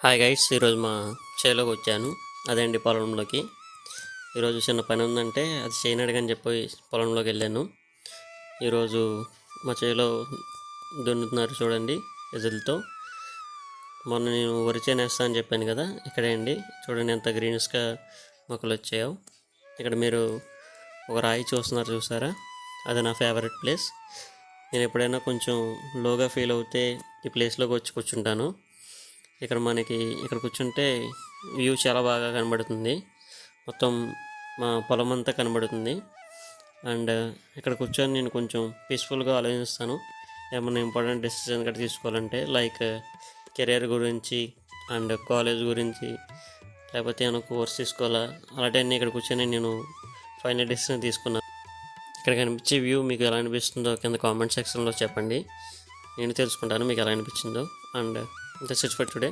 Hi guides, ఈరోజు మా చేలోకి వచ్చాను. అదే అండి పొలంలోకి. ఈరోజు చిన్న పని ఉందంటే అది చేయనడగని చెప్పి పొలంలోకి వెళ్ళాను. ఈరోజు మా చేలో దున్నుతున్నారు చూడండి ఎజులతో. మొన్న నేను వరి చేను వేస్తా అని చెప్పాను కదా, ఇక్కడే అండి చూడండి ఎంత గ్రీన్స్గా మొక్కలు వచ్చాయో. ఇక్కడ మీరు ఒక రాయి చూసారా, అది నా ఫేవరెట్ ప్లేస్. నేను ఎప్పుడైనా కొంచెం లోగా ఫీల్ అవుతే ఈ ప్లేస్లోకి వచ్చి కూర్చుంటాను. ఇక్కడ కూర్చుంటే వ్యూ చాలా బాగా కనబడుతుంది. మొత్తం మా పొలం అంతా కనబడుతుంది. అండ్ ఇక్కడ కూర్చొని నేను కొంచెం పీస్ఫుల్గా ఆలోచిస్తాను. ఏమన్నా ఇంపార్టెంట్ డెసిషన్ కూడా తీసుకోవాలంటే, లైక్ కెరీర్ గురించి అండ్ కాలేజ్ గురించి, లేకపోతే ఏమైనా కోర్స్ తీసుకోవాలా, అలాంటివన్నీ ఇక్కడ కూర్చొని నేను ఫైనల్ డెసిషన్ తీసుకున్నాను. ఇక్కడ కనిపించే వ్యూ మీకు ఎలా అనిపిస్తుందో కింద కామెంట్ సెక్షన్లో చెప్పండి. నేను తెలుసుకుంటాను మీకు ఎలా అనిపించిందో. And that's it for today.